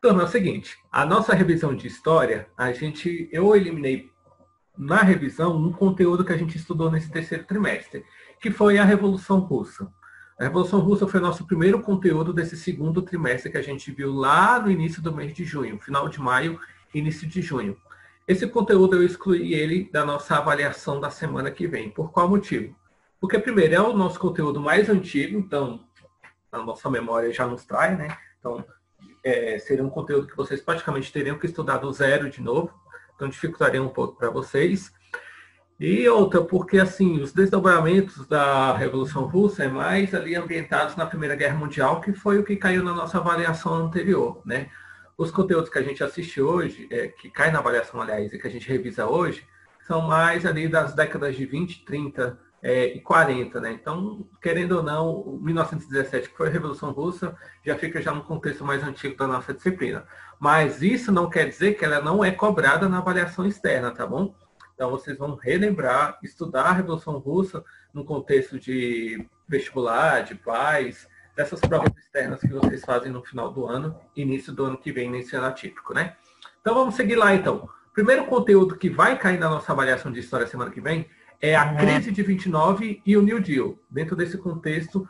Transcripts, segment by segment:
Turma, é o seguinte, a nossa revisão de história, eu eliminei na revisão um conteúdo que a gente estudou nesse terceiro trimestre, que foi a Revolução Russa. A Revolução Russa foi nosso primeiro conteúdo desse segundo trimestre que a gente viu lá no início do mês de junho, final de maio, início de junho. Esse conteúdo eu excluí ele da nossa avaliação da semana que vem. Por qual motivo? Porque, primeiro, é o nosso conteúdo mais antigo, então a nossa memória já nos trai, né? Então, seria um conteúdo que vocês praticamente teriam que estudar do zero de novo, então dificultaria um pouco para vocês. E outra, porque assim, os desdobramentos da Revolução Russa é mais ali ambientados na Primeira Guerra Mundial, que foi o que caiu na nossa avaliação anterior, né? Os conteúdos que a gente assiste hoje, que cai na avaliação, aliás, e que a gente revisa hoje, são mais ali das décadas de 20, 30 e 40, né? Então, querendo ou não, 1917, que foi a Revolução Russa, já fica já no contexto mais antigo da nossa disciplina. Mas isso não quer dizer que ela não é cobrada na avaliação externa, tá bom? Então, vocês vão relembrar, estudar a Revolução Russa no contexto de vestibular, de paz, dessas provas externas que vocês fazem no final do ano, início do ano que vem, nesse ano atípico, né? Então, vamos seguir lá, então. O primeiro conteúdo que vai cair na nossa avaliação de história semana que vem é a crise de 29 e o New Deal. Dentro desse contexto,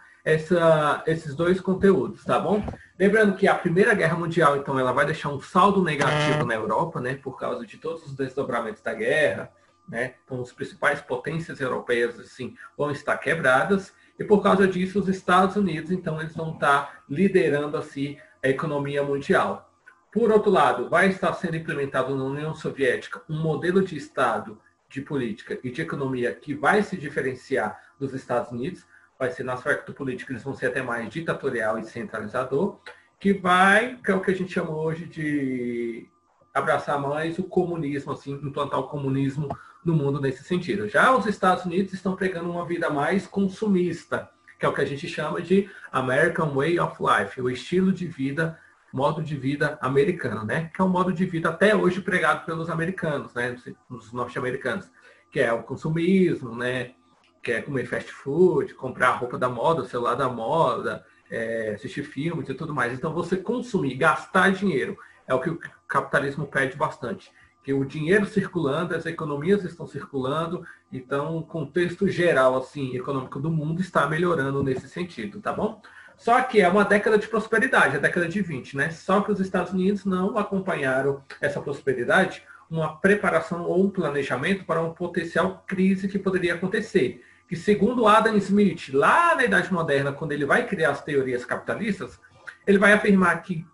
esses dois conteúdos, tá bom? Lembrando que a Primeira Guerra Mundial, então, ela vai deixar um saldo negativo na Europa, né, por causa de todos os desdobramentos da guerra, né? Então, as principais potências europeias, assim, vão estar quebradas, e por causa disso, os Estados Unidos, então, eles vão estar liderando, assim, a economia mundial. Por outro lado, vai estar sendo implementado na União Soviética um modelo de Estado, de política e de economia que vai se diferenciar dos Estados Unidos, vai ser no aspecto político, eles vão ser até mais ditatorial e centralizador, que é o que a gente chama hoje de abraçar mais o comunismo, assim, implantar o comunismo no mundo nesse sentido. Já os Estados Unidos estão pregando uma vida mais consumista, que é o que a gente chama de American Way of Life, o estilo de vida, modo de vida americano, né? Que é um modo de vida até hoje pregado pelos americanos, né? Os norte-americanos, que é o consumismo, né? Que é comer fast food, comprar roupa da moda, o celular da moda, assistir filmes e tudo mais. Então, você consumir, gastar dinheiro, é o que o capitalismo pede bastante. Que o dinheiro circulando, as economias estão circulando, então o contexto geral assim, econômico do mundo está melhorando nesse sentido, tá bom? Só que é uma década de prosperidade, a década de 20, né? Só que os Estados Unidos não acompanharam essa prosperidade, uma preparação ou um planejamento para uma potencial crise que poderia acontecer. Que segundo Adam Smith, lá na Idade Moderna, quando ele vai criar as teorias capitalistas, ele vai afirmar que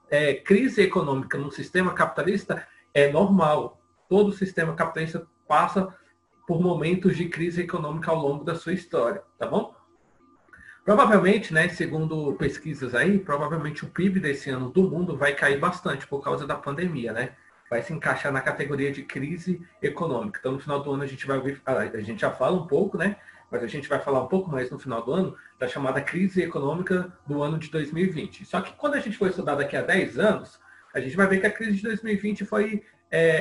crise econômica num sistema capitalista é normal. Todo sistema capitalista passa por momentos de crise econômica ao longo da sua história, tá bom? Provavelmente, né, segundo pesquisas aí, provavelmente o PIB desse ano do mundo vai cair bastante por causa da pandemia, né? Vai se encaixar na categoria de crise econômica. Então, no final do ano, a gente vai ouvir, a gente já fala um pouco, né? Mas a gente vai falar um pouco mais no final do ano da chamada crise econômica do ano de 2020. Só que quando a gente for estudar daqui a 10 anos, a gente vai ver que a crise de 2020 foi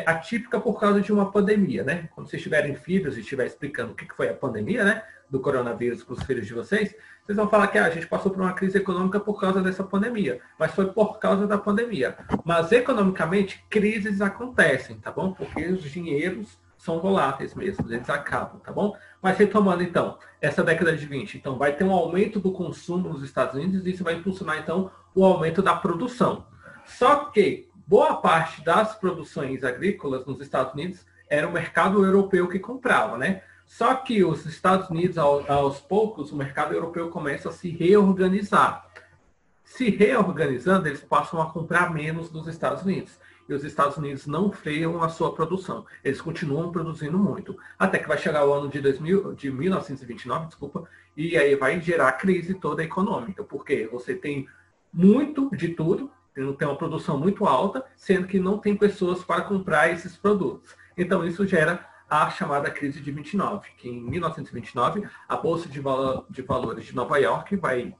atípica por causa de uma pandemia, né? Quando vocês tiverem filhos e estiver explicando o que foi a pandemia, né? Do coronavírus para os filhos de vocês vão falar que a gente passou por uma crise econômica por causa dessa pandemia, mas foi por causa da pandemia. Mas economicamente, crises acontecem, tá bom? Porque os dinheiros são voláteis mesmo, eles acabam, tá bom? Mas retomando então, essa década de 20, então vai ter um aumento do consumo nos Estados Unidos e isso vai impulsionar então o aumento da produção. Só que boa parte das produções agrícolas nos Estados Unidos era o mercado europeu que comprava, né? Só que os Estados Unidos, aos poucos, o mercado europeu começa a se reorganizar. Se reorganizando, eles passam a comprar menos dos Estados Unidos. E os Estados Unidos não freiam a sua produção. Eles continuam produzindo muito. Até que vai chegar o ano de 1929, desculpa, e aí vai gerar a crise toda econômica. Porque você tem muito de tudo, tem uma produção muito alta, sendo que não tem pessoas para comprar esses produtos. Então isso gera a chamada crise de 29, que em 1929 a Bolsa de Valores de Nova York vai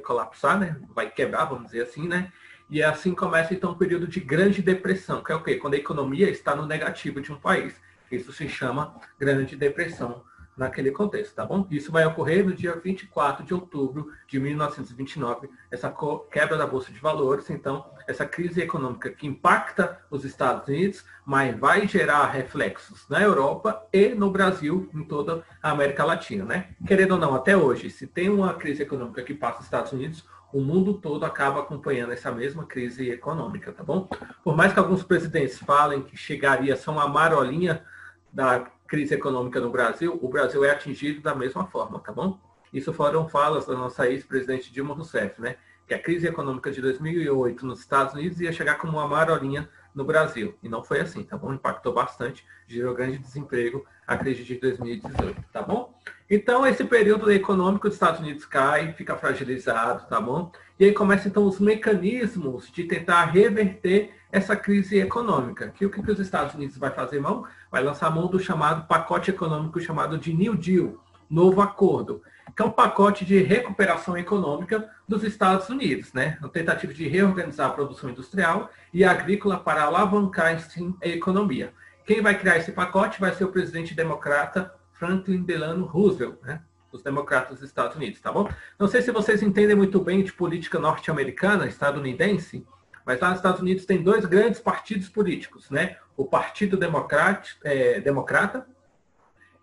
colapsar, né? Vai quebrar, vamos dizer assim, né? E assim começa então um período de grande depressão, que é o quê? Quando a economia está no negativo de um país. Isso se chama grande depressão naquele contexto, tá bom? Isso vai ocorrer no dia 24 de outubro de 1929, essa quebra da Bolsa de Valores, então, essa crise econômica que impacta os Estados Unidos, mas vai gerar reflexos na Europa e no Brasil, em toda a América Latina, né? Querendo ou não, até hoje, se tem uma crise econômica que passa os Estados Unidos, o mundo todo acaba acompanhando essa mesma crise econômica, tá bom? Por mais que alguns presidentes falem que chegaria a ser uma marolinha da crise econômica no Brasil, o Brasil é atingido da mesma forma, tá bom? Isso foram falas da nossa ex-presidente Dilma Rousseff, né? Que a crise econômica de 2008 nos Estados Unidos ia chegar como uma marolinha no Brasil. E não foi assim, tá bom? Impactou bastante, gerou grande desemprego a crise de 2018, tá bom? Então, esse período econômico dos Estados Unidos cai, fica fragilizado, tá bom? E aí começam, então, os mecanismos de tentar reverter essa crise econômica. Que o que os Estados Unidos vai fazer mão? Vai lançar mão do chamado pacote econômico chamado de New Deal, novo acordo, que é um pacote de recuperação econômica dos Estados Unidos, né? Uma tentativa de reorganizar a produção industrial e agrícola para alavancar a economia. Quem vai criar esse pacote vai ser o presidente democrata Franklin Delano Roosevelt, né? Os democratas dos Estados Unidos, tá bom? Não sei se vocês entendem muito bem de política norte-americana, estadunidense, mas lá nos Estados Unidos tem dois grandes partidos políticos, né? O Partido Democrata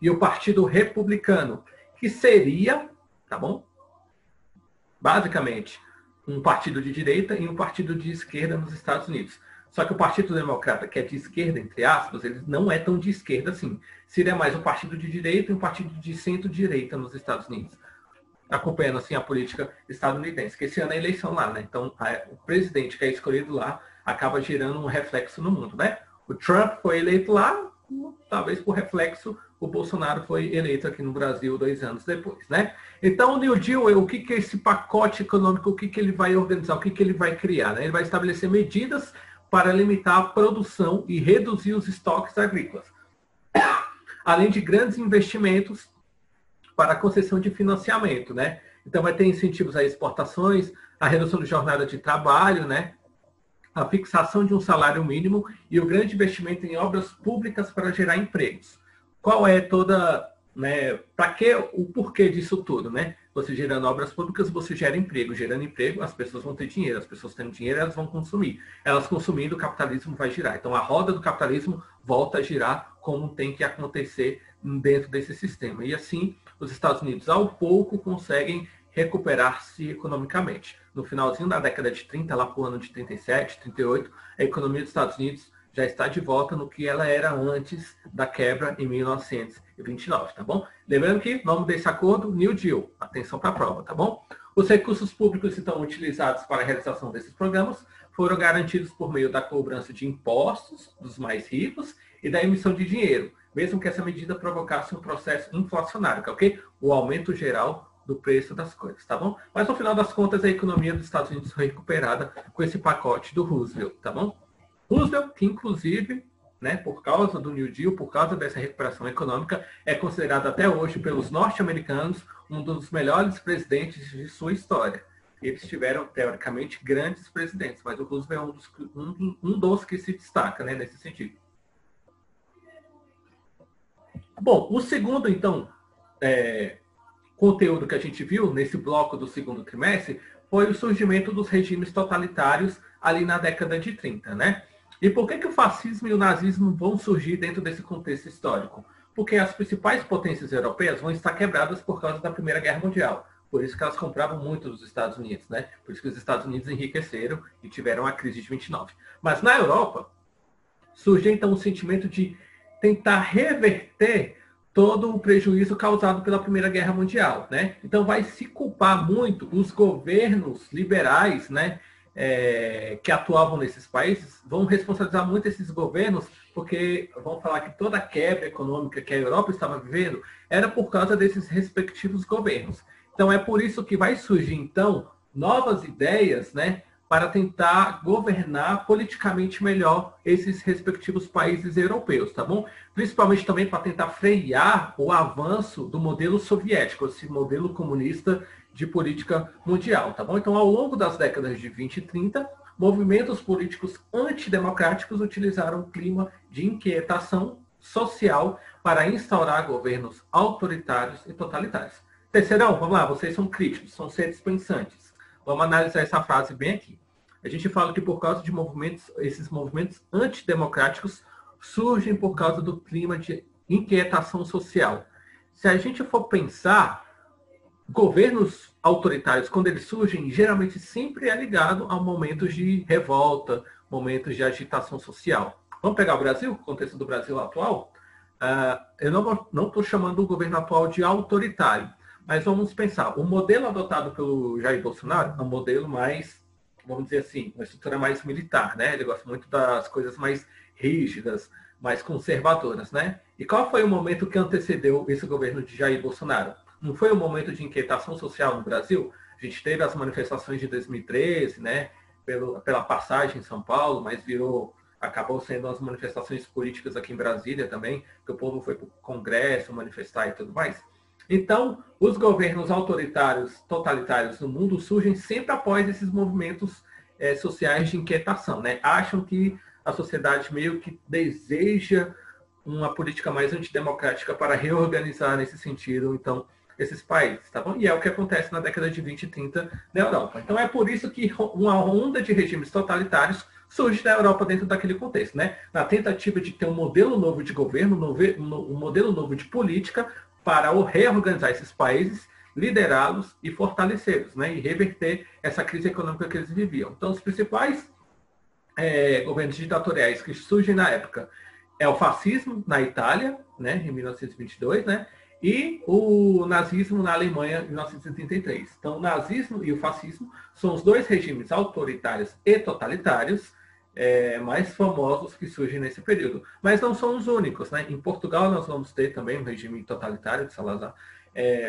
e o Partido Republicano, que seria, tá bom? Basicamente, um partido de direita e um partido de esquerda nos Estados Unidos. Só que o Partido Democrata, que é de esquerda, entre aspas, ele não é tão de esquerda assim. Seria mais um partido de direita e um partido de centro-direita nos Estados Unidos. Acompanhando assim a política estadunidense, que esse ano é eleição lá, né? Então, o presidente que é escolhido lá acaba gerando um reflexo no mundo, né? O Trump foi eleito lá, talvez por reflexo, o Bolsonaro foi eleito aqui no Brasil 2 anos depois, né? Então, o New Deal, o que é esse pacote econômico, o que ele vai organizar, o que ele vai criar, né? Ele vai estabelecer medidas para limitar a produção e reduzir os estoques agrícolas, além de grandes investimentos para a concessão de financiamento, né? Então vai ter incentivos a exportações, a redução de jornada de trabalho, né? A fixação de um salário mínimo e o grande investimento em obras públicas para gerar empregos. Qual é toda, né? Para que o porquê disso tudo, né? Você gerando obras públicas, você gera emprego. Gerando emprego, as pessoas vão ter dinheiro. As pessoas tendo dinheiro, elas vão consumir. Elas consumindo, o capitalismo vai girar. Então, a roda do capitalismo volta a girar como tem que acontecer dentro desse sistema. E assim, os Estados Unidos, ao pouco, conseguem recuperar-se economicamente. No finalzinho da década de 30, lá para o ano de 37, 38, a economia dos Estados Unidos já está de volta no que ela era antes da quebra em 1929, tá bom? Lembrando que, nome desse acordo, New Deal. Atenção para a prova, tá bom? Os recursos públicos, então, utilizados para a realização desses programas foram garantidos por meio da cobrança de impostos dos mais ricos e da emissão de dinheiro, mesmo que essa medida provocasse um processo inflacionário, que é o quê? O aumento geral do preço das coisas, tá bom? Mas, no final das contas, a economia dos Estados Unidos foi recuperada com esse pacote do Roosevelt, tá bom? Roosevelt, que inclusive, né, por causa do New Deal, por causa dessa recuperação econômica, é considerado até hoje pelos norte-americanos um dos melhores presidentes de sua história. Eles tiveram, teoricamente, grandes presidentes, mas o Roosevelt é um dos que se destaca, né, nesse sentido. Bom, o segundo, então, conteúdo que a gente viu nesse bloco do segundo trimestre foi o surgimento dos regimes totalitários ali na década de 30, né? E por que o fascismo e o nazismo vão surgir dentro desse contexto histórico? Porque as principais potências europeias vão estar quebradas por causa da Primeira Guerra Mundial. Por isso que elas compravam muito dos Estados Unidos, né? Por isso que os Estados Unidos enriqueceram e tiveram a crise de 29. Mas na Europa, surgiu então o sentimento de tentar reverter todo o prejuízo causado pela Primeira Guerra Mundial, né? Então vai se culpar muito os governos liberais, né? Que atuavam nesses países, vão responsabilizar muito esses governos, porque vão falar que toda a quebra econômica que a Europa estava vivendo era por causa desses respectivos governos. Então é por isso que vai surgir, então, novas ideias, né, para tentar governar politicamente melhor esses respectivos países europeus, tá bom? Principalmente também para tentar frear o avanço do modelo soviético, esse modelo comunista de política mundial, tá bom? Então, ao longo das décadas de 20 e 30, movimentos políticos antidemocráticos utilizaram o clima de inquietação social para instaurar governos autoritários e totalitários. Terceirão, vamos lá, vocês são críticos, são seres pensantes. Vamos analisar essa frase bem aqui. A gente fala que por causa de esses movimentos antidemocráticos surgem por causa do clima de inquietação social. Se a gente for pensar, governos autoritários, quando eles surgem, geralmente sempre é ligado a momentos de revolta, momentos de agitação social. Vamos pegar o Brasil, o contexto do Brasil atual? Eu não estou chamando o governo atual de autoritário, mas vamos pensar, o modelo adotado pelo Jair Bolsonaro é um modelo mais, vamos dizer assim, uma estrutura mais militar, né? Ele gosta muito das coisas mais rígidas, mais conservadoras, né? E qual foi o momento que antecedeu esse governo de Jair Bolsonaro? Não foi um momento de inquietação social no Brasil? A gente teve as manifestações de 2013, né? Pela passagem em São Paulo, mas acabou sendo as manifestações políticas aqui em Brasília também, que o povo foi para o Congresso manifestar e tudo mais. Então, os governos autoritários, totalitários no mundo surgem sempre após esses movimentos sociais de inquietação, né? Acham que a sociedade meio que deseja uma política mais antidemocrática para reorganizar nesse sentido, então, esses países, tá bom? E é o que acontece na década de 20 e 30 na Europa. Então, é por isso que uma onda de regimes totalitários surge na Europa dentro daquele contexto, né? Na tentativa de ter um modelo novo de governo, um modelo novo de política para reorganizar esses países, liderá-los e fortalecê-los, né? E reverter essa crise econômica que eles viviam. Então, os principais governos ditatoriais que surgem na época é o fascismo na Itália, né? Em 1922, né? E o nazismo na Alemanha, em 1933. Então, o nazismo e o fascismo são os dois regimes autoritários e totalitários mais famosos que surgem nesse período. Mas não são os únicos, né? Em Portugal nós vamos ter também um regime totalitário de Salazar.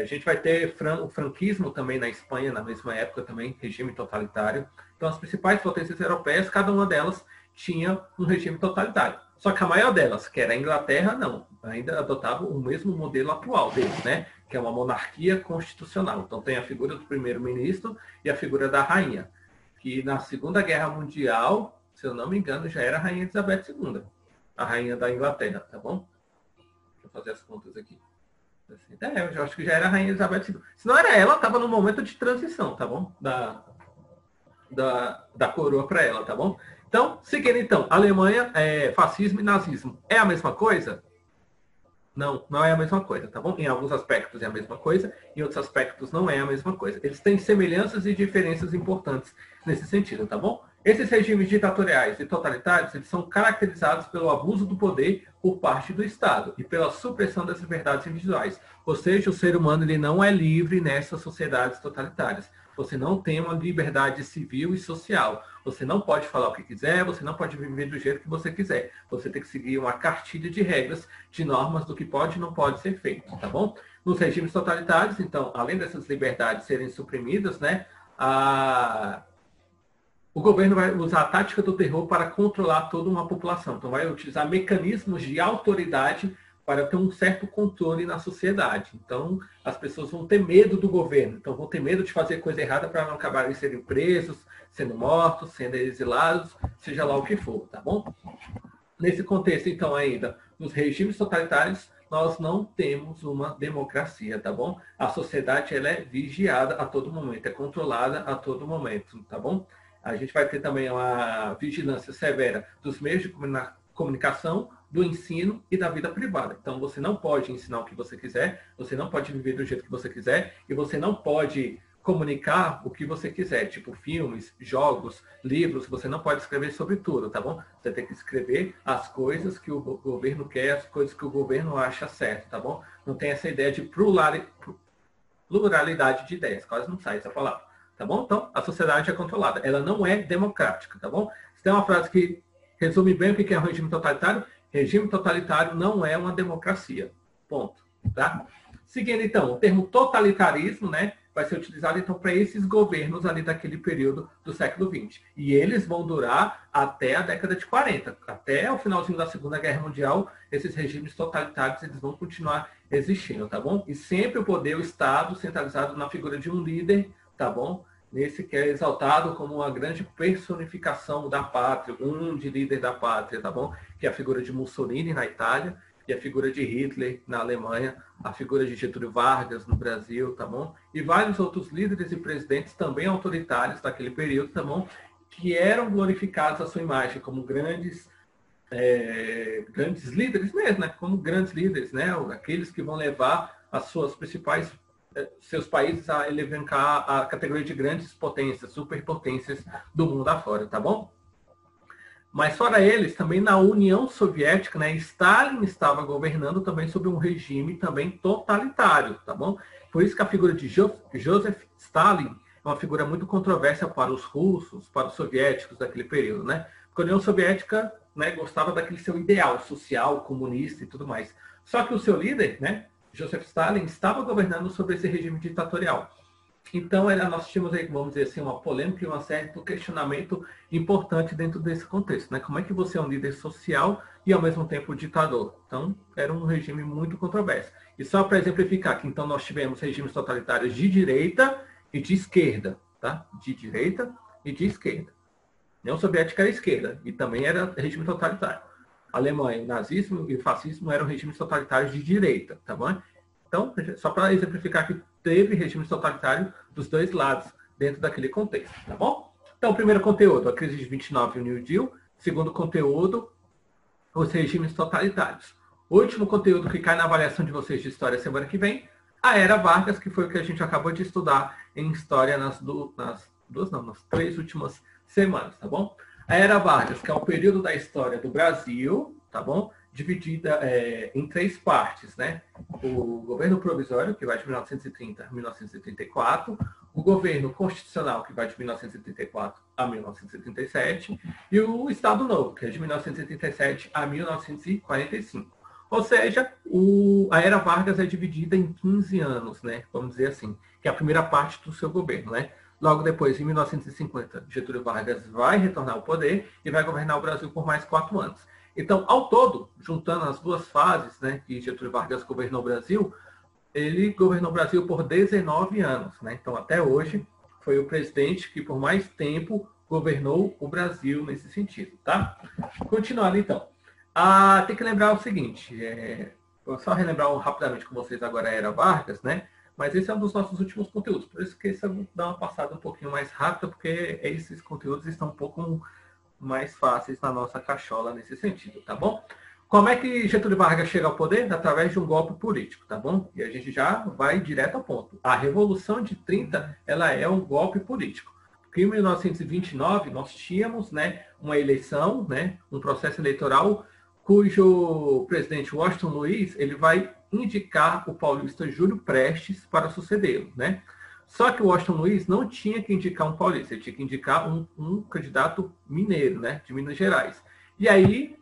A gente vai ter o franquismo também na Espanha, na mesma época também, regime totalitário. Então as principais potências europeias, cada uma delas tinha um regime totalitário. Só que a maior delas, que era a Inglaterra, não. Ainda adotava o mesmo modelo atual deles, né? Que é uma monarquia constitucional. Então tem a figura do primeiro-ministro e a figura da rainha. Que na Segunda Guerra Mundial, se eu não me engano, já era a Rainha Elizabeth II, a rainha da Inglaterra, tá bom? Deixa eu fazer as contas aqui. Eu já acho que já era a Rainha Elizabeth II. Se não era ela, estava no momento de transição, tá bom? Da coroa para ela, tá bom? Então, seguindo então, Alemanha, fascismo e nazismo. É a mesma coisa? Não, não é a mesma coisa, tá bom? Em alguns aspectos é a mesma coisa, em outros aspectos não é a mesma coisa. Eles têm semelhanças e diferenças importantes nesse sentido, tá bom? Esses regimes ditatoriais e totalitários, eles são caracterizados pelo abuso do poder por parte do Estado e pela supressão das liberdades individuais. Ou seja, o ser humano ele não é livre nessas sociedades totalitárias. Você não tem uma liberdade civil e social. Você não pode falar o que quiser, você não pode viver do jeito que você quiser. Você tem que seguir uma cartilha de regras, de normas do que pode e não pode ser feito, tá bom? Nos regimes totalitários, então, além dessas liberdades serem suprimidas, né, o governo vai usar a tática do terror para controlar toda uma população. Então, vai utilizar mecanismos de autoridade para ter um certo controle na sociedade. Então, as pessoas vão ter medo do governo. Então, vão ter medo de fazer coisa errada para não acabarem sendo presos, sendo mortos, sendo exilados, seja lá o que for, tá bom? Nesse contexto, então, ainda, nos regimes totalitários, nós não temos uma democracia, tá bom? A sociedade, ela é vigiada a todo momento, é controlada a todo momento, tá bom? A gente vai ter também uma vigilância severa dos meios de comunicação, do ensino e da vida privada. Então, você não pode ensinar o que você quiser, você não pode viver do jeito que você quiser e você não pode comunicar o que você quiser, tipo filmes, jogos, livros, você não pode escrever sobre tudo, tá bom? Você tem que escrever as coisas que o governo quer, as coisas que o governo acha certo, tá bom? Não tem essa ideia de pluralidade de ideias, quase não sai essa palavra, tá bom? Então, a sociedade é controlada, ela não é democrática, tá bom? Se tem uma frase que resume bem o que é um regime totalitário, regime totalitário não é uma democracia, ponto, tá? Seguindo, então, o termo totalitarismo, né, vai ser utilizado, então, para esses governos ali daquele período do século XX. E eles vão durar até a década de 40. Até o finalzinho da Segunda Guerra Mundial, esses regimes totalitários, eles vão continuar existindo, tá bom? E sempre o poder, o Estado, centralizado na figura de um líder, tá bom? Nesse que é exaltado como uma grande personificação da pátria, um de líder da pátria, tá bom? Que é a figura de Mussolini na Itália, e a figura de Hitler na Alemanha, a figura de Getúlio Vargas no Brasil, tá bom? E vários outros líderes e presidentes também autoritários daquele período, tá bom? Que eram glorificados a sua imagem como grandes líderes mesmo, né? Como grandes líderes, né? Aqueles que vão levar as suas principais seus países a elevar a categoria de grandes potências, superpotências do mundo afora, tá bom? Mas fora eles, também na União Soviética, né, Stalin estava governando também sob um regime também totalitário, tá bom? Por isso que a figura de Joseph Stalin é uma figura muito controversa para os russos, para os soviéticos daquele período, né? Porque a União Soviética, né, gostava daquele seu ideal social, comunista e tudo mais. Só que o seu líder, né, Joseph Stalin, estava governando sobre esse regime ditatorial. Então, nós tínhamos aí, vamos dizer assim, uma polêmica e um certo questionamento importante dentro desse contexto, né? Como é que você é um líder social e, ao mesmo tempo, ditador? Então, era um regime muito controverso. E só para exemplificar que, então, nós tivemos regimes totalitários de direita e de esquerda, tá? De direita e de esquerda. A União Soviética era esquerda e também era regime totalitário. A Alemanha, o nazismo e o fascismo eram regimes totalitários de direita, tá bom? Então, só para exemplificar que teve regimes totalitários dos dois lados dentro daquele contexto, tá bom? Então, o primeiro conteúdo, a crise de 29 e o New Deal. Segundo conteúdo, os regimes totalitários. O último conteúdo que cai na avaliação de vocês de história semana que vem, a Era Vargas, que foi o que a gente acabou de estudar em história nas 3 últimas semanas, tá bom? A Era Vargas, que é o período da história do Brasil, tá bom? Dividida em 3 partes, né? O governo provisório, que vai de 1930 a 1934, o governo constitucional, que vai de 1934 a 1937, e o Estado Novo, que é de 1937 a 1945. Ou seja, a Era Vargas é dividida em 15 anos, né? Vamos dizer assim, que é a primeira parte do seu governo, né? Logo depois, em 1950, Getúlio Vargas vai retornar ao poder e vai governar o Brasil por mais 4 anos. Então, ao todo, juntando as 2 fases, né, que Getúlio Vargas governou o Brasil, ele governou o Brasil por 19 anos, né? Então, até hoje, foi o presidente que por mais tempo governou o Brasil nesse sentido, tá? Continuando, então. Tem que lembrar o seguinte, vou só relembrar rapidamente com vocês agora a Era Vargas, né? Mas esse é um dos nossos últimos conteúdos, por isso que esse eu vou dar uma passada um pouquinho mais rápida, porque esses conteúdos estão um pouco mais fáceis na nossa cachola nesse sentido, tá bom? Como é que Getúlio Vargas chega ao poder? Através de um golpe político, tá bom? E a gente já vai direto ao ponto. A Revolução de 30, ela é um golpe político. Porque em 1929, nós tínhamos, né, uma eleição, né, um processo eleitoral, cujo presidente Washington Luiz, ele vai indicar o paulista Júlio Prestes para sucedê-lo, né? Só que o Washington Luiz não tinha que indicar um paulista, ele tinha que indicar um candidato mineiro, né, de Minas Gerais. E aí,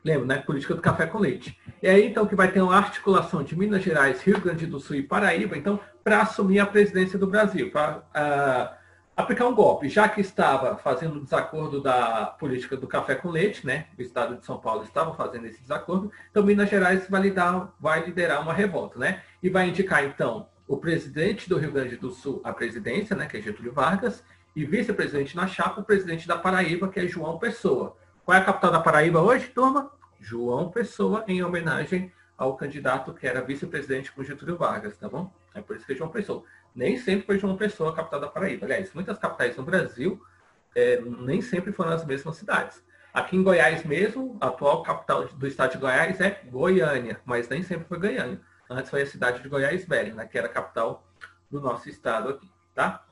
lembra, né, política do café com leite. E aí, então, que vai ter uma articulação de Minas Gerais, Rio Grande do Sul e Paraíba, então, para assumir a presidência do Brasil, para aplicar um golpe, já que estava fazendo o desacordo da política do café com leite, né? O estado de São Paulo estava fazendo esse desacordo, então Minas Gerais vai liderar uma revolta, né? E vai indicar, então, o presidente do Rio Grande do Sul à presidência, né, que é Getúlio Vargas, e vice-presidente na chapa, o presidente da Paraíba, que é João Pessoa. Qual é a capital da Paraíba hoje, turma? João Pessoa, em homenagem ao candidato que era vice-presidente com Getúlio Vargas, tá bom? É por isso que é João Pessoa. Nem sempre foi João Pessoa a capital da Paraíba. Aliás, muitas capitais no Brasil nem sempre foram as mesmas cidades. Aqui em Goiás mesmo, a atual capital do estado de Goiás é Goiânia, mas nem sempre foi Goiânia. Antes foi a cidade de Goiás Velho, né, que era a capital do nosso estado aqui, tá?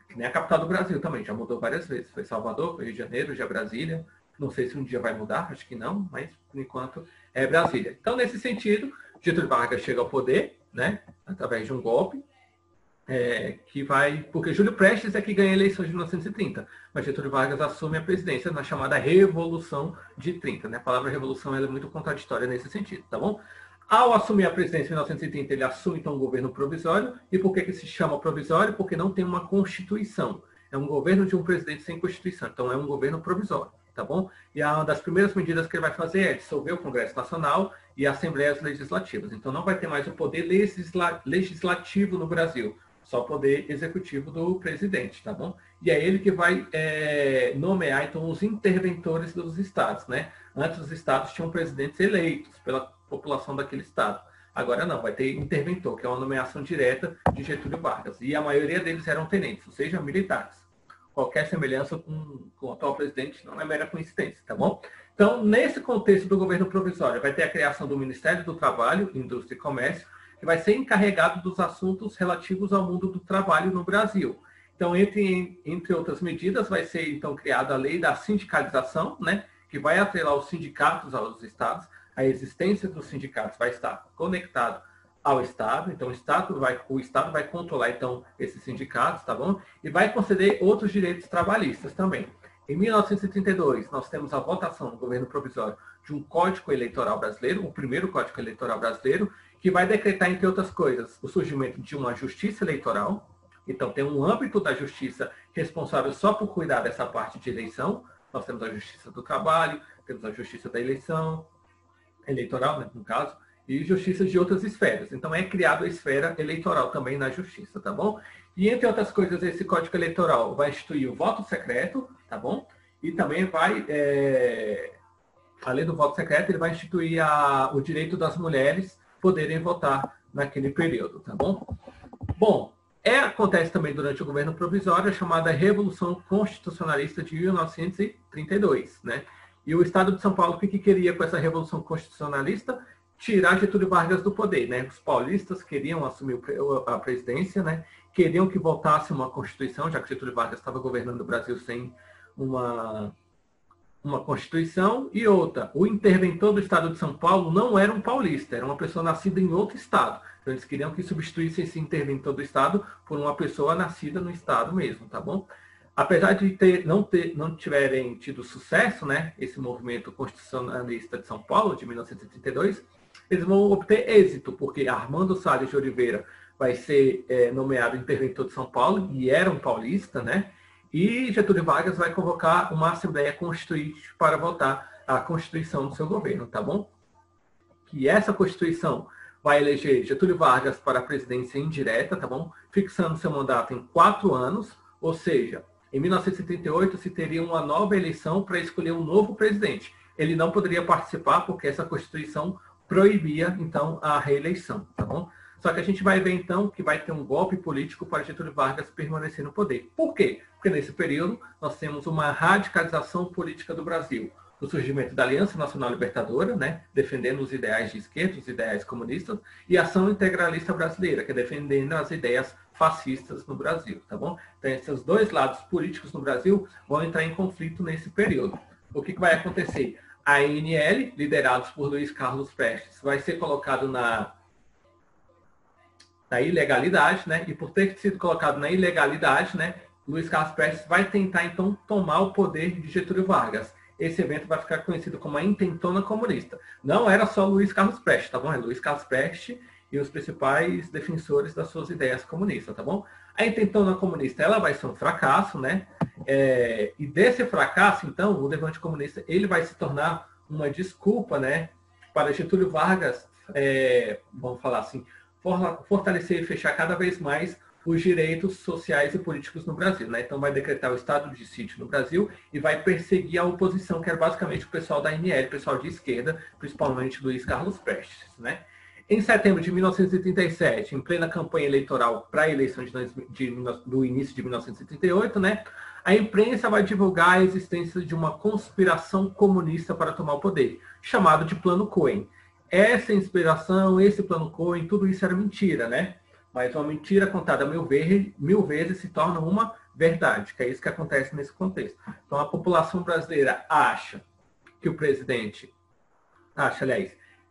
Que nem a capital do Brasil também, já mudou várias vezes. Foi Salvador, foi Rio de Janeiro, já Brasília. Não sei se um dia vai mudar, acho que não, mas por enquanto é Brasília. Então, nesse sentido, Getúlio Vargas chega ao poder, né, através de um golpe, porque Júlio Prestes é que ganha a eleição de 1930, mas Getúlio Vargas assume a presidência na chamada Revolução de 30, né? A palavra revolução ela é muito contraditória nesse sentido, tá bom? Ao assumir a presidência em 1930, ele assume então um governo provisório. E por que se chama provisório? Porque não tem uma constituição. É um governo de um presidente sem constituição, então é um governo provisório, tá bom? E uma das primeiras medidas que ele vai fazer é dissolver o Congresso Nacional e assembleias legislativas. Então não vai ter mais o poder legislativo no Brasil, só o poder executivo do presidente, tá bom? E é ele que vai nomear, então, os interventores dos estados, né? Antes, os estados tinham presidentes eleitos população daquele estado. Agora não, vai ter interventor, que é uma nomeação direta de Getúlio Vargas. E a maioria deles eram tenentes, ou seja, militares. Qualquer semelhança com o atual presidente não é mera coincidência, tá bom? Então, nesse contexto do governo provisório, vai ter a criação do Ministério do Trabalho, Indústria e Comércio, que vai ser encarregado dos assuntos relativos ao mundo do trabalho no Brasil. Então, entre outras medidas, vai ser então criada a lei da sindicalização, né, que vai atrelar os sindicatos aos estados. A existência dos sindicatos vai estar conectado ao Estado, então o Estado vai controlar então esses sindicatos, tá bom? E vai conceder outros direitos trabalhistas também. Em 1932, nós temos a votação no governo provisório de um Código Eleitoral Brasileiro, o primeiro Código Eleitoral Brasileiro, que vai decretar, entre outras coisas, o surgimento de uma justiça eleitoral. Então, tem um âmbito da justiça responsável só por cuidar dessa parte de eleição. Nós temos a justiça do trabalho, temos a justiça da eleição, eleitoral, né, no caso, e justiça de outras esferas. Então, é criada a esfera eleitoral também na justiça, tá bom? E, entre outras coisas, esse Código Eleitoral vai instituir o voto secreto, tá bom? E também vai, além do voto secreto, ele vai instituir o direito das mulheres poderem votar naquele período, tá bom? Bom, acontece também durante o governo provisório a chamada Revolução Constitucionalista de 1932, né? E o Estado de São Paulo, o que queria com essa Revolução Constitucionalista? Tirar Getúlio Vargas do poder, né? Os paulistas queriam assumir a presidência, né? Queriam que voltasse uma Constituição, já que Getúlio Vargas estava governando o Brasil sem uma Constituição. E outra, o interventor do Estado de São Paulo não era um paulista, era uma pessoa nascida em outro estado. Então eles queriam que substituísse esse interventor do Estado por uma pessoa nascida no estado mesmo, tá bom? Apesar de não tiverem tido sucesso, né, esse movimento constitucionalista de São Paulo, de 1932, eles vão obter êxito, porque Armando Salles de Oliveira vai ser nomeado interventor de São Paulo, e era um paulista, né? E Getúlio Vargas vai convocar uma Assembleia Constituinte para votar a Constituição do seu governo, tá bom? Que essa Constituição vai eleger Getúlio Vargas para a presidência indireta, tá bom? Fixando seu mandato em 4 anos, ou seja, em 1978 se teria uma nova eleição para escolher um novo presidente. Ele não poderia participar porque essa Constituição proibia, então, a reeleição, tá bom? Só que a gente vai ver, então, que vai ter um golpe político para Getúlio Vargas permanecer no poder. Por quê? Porque nesse período nós temos uma radicalização política do Brasil. O surgimento da Aliança Nacional Libertadora, né, defendendo os ideais de esquerda, os ideais comunistas, e a Ação Integralista Brasileira, que é defendendo as ideias fascistas no Brasil, tá bom? Então, esses dois lados políticos no Brasil vão entrar em conflito nesse período. O que vai acontecer? A ANL, liderados por Luiz Carlos Prestes, vai ser colocado na ilegalidade, né? E por ter sido colocado na ilegalidade, né, Luiz Carlos Prestes vai tentar, então, tomar o poder de Getúlio Vargas. Esse evento vai ficar conhecido como a Intentona Comunista. Não era só Luiz Carlos Prestes, tá bom? É Luiz Carlos Prestes e os principais defensores das suas ideias comunistas, tá bom? A Intentona Comunista, ela vai ser um fracasso, né? E desse fracasso, então, o levante comunista, ele vai se tornar uma desculpa, né, para Getúlio Vargas, vamos falar assim, fortalecer e fechar cada vez mais os direitos sociais e políticos no Brasil, né? Então vai decretar o estado de sítio no Brasil e vai perseguir a oposição, que era basicamente o pessoal da ANL, o pessoal de esquerda, principalmente Luiz Carlos Prestes, né? Em setembro de 1937, em plena campanha eleitoral para a eleição do início de 1938, né, a imprensa vai divulgar a existência de uma conspiração comunista para tomar o poder, chamado de Plano Cohen. Essa inspiração, esse Plano Cohen, tudo isso era mentira, né? Mas uma mentira contada mil vezes se torna uma verdade, que é isso que acontece nesse contexto. Então a população brasileira acha que o presidente,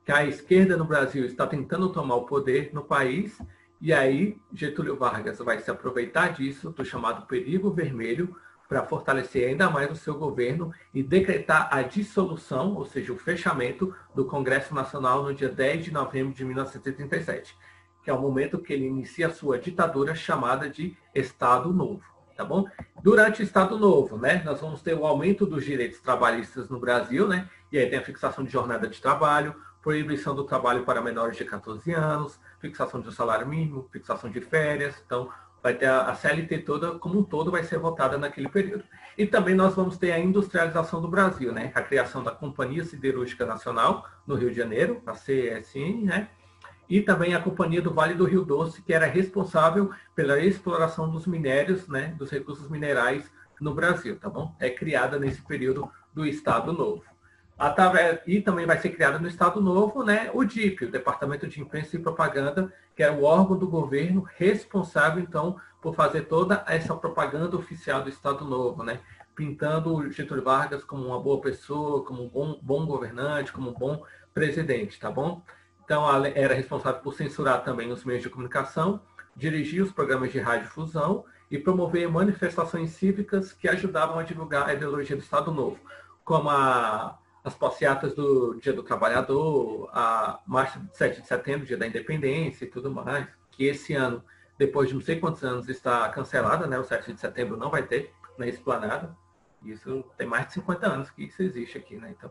que a esquerda no Brasil está tentando tomar o poder no país, e aí Getúlio Vargas vai se aproveitar disso, do chamado perigo vermelho, para fortalecer ainda mais o seu governo e decretar a dissolução, ou seja, o fechamento do Congresso Nacional no dia 10 de novembro de 1937, que é o momento que ele inicia a sua ditadura chamada de Estado Novo, tá bom? Durante o Estado Novo, né, nós vamos ter o aumento dos direitos trabalhistas no Brasil, né, e aí tem a fixação de jornada de trabalho, proibição do trabalho para menores de 14 anos, fixação do salário mínimo, fixação de férias. Então, Vai ter a CLT toda, como um todo, vai ser votada naquele período. E também nós vamos ter a industrialização do Brasil, né? A criação da Companhia Siderúrgica Nacional, no Rio de Janeiro, a CSN, né? E também a Companhia do Vale do Rio Doce, que era responsável pela exploração dos minérios, né? Dos recursos minerais no Brasil, tá bom? É criada nesse período do Estado Novo. E também vai ser criado no Estado Novo, né, o DIP, o Departamento de Imprensa e Propaganda, que é o órgão do governo responsável, então, por fazer toda essa propaganda oficial do Estado Novo, né, pintando o Getúlio Vargas como uma boa pessoa, como um bom governante, como um bom presidente, tá bom? Então, ela era responsável por censurar também os meios de comunicação, dirigir os programas de radiodifusão e promover manifestações cívicas que ajudavam a divulgar a ideologia do Estado Novo, como as passeatas do Dia do Trabalhador, a marcha de 7 de setembro, Dia da Independência e tudo mais, que esse ano, depois de não sei quantos anos, está cancelada, né? O 7 de setembro não vai ter na Esplanada. Isso tem mais de 50 anos que isso existe aqui, né? Então,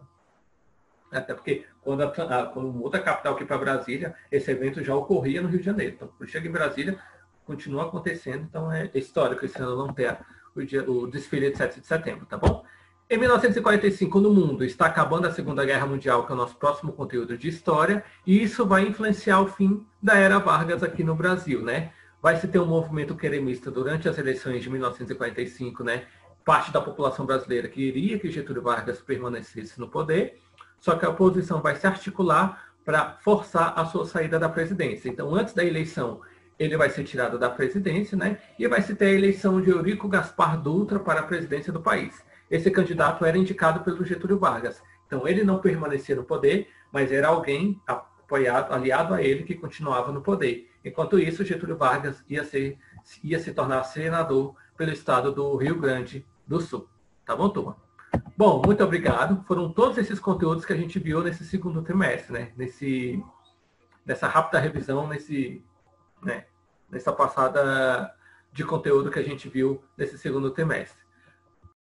até porque quando muda a capital aqui para Brasília, esse evento já ocorria no Rio de Janeiro. Então, quando chega em Brasília, continua acontecendo. Então, é histórico esse ano não ter o desfile de 7 de setembro, tá bom? Em 1945, no mundo, está acabando a Segunda Guerra Mundial, que é o nosso próximo conteúdo de história, e isso vai influenciar o fim da Era Vargas aqui no Brasil, né? Vai se ter um movimento queremista durante as eleições de 1945, né? Parte da população brasileira queria que Getúlio Vargas permanecesse no poder, só que a oposição vai se articular para forçar a sua saída da presidência. Então, antes da eleição, ele vai ser tirado da presidência, né? E vai se ter a eleição de Eurico Gaspar Dutra para a presidência do país. Esse candidato era indicado pelo Getúlio Vargas. Então, ele não permanecia no poder, mas era alguém aliado a ele que continuava no poder. Enquanto isso, Getúlio Vargas ia se tornar senador pelo estado do Rio Grande do Sul. Tá bom, turma? Bom, muito obrigado. Foram todos esses conteúdos que a gente viu nesse segundo trimestre, né? Nessa rápida revisão, nessa passada de conteúdo que a gente viu nesse segundo trimestre.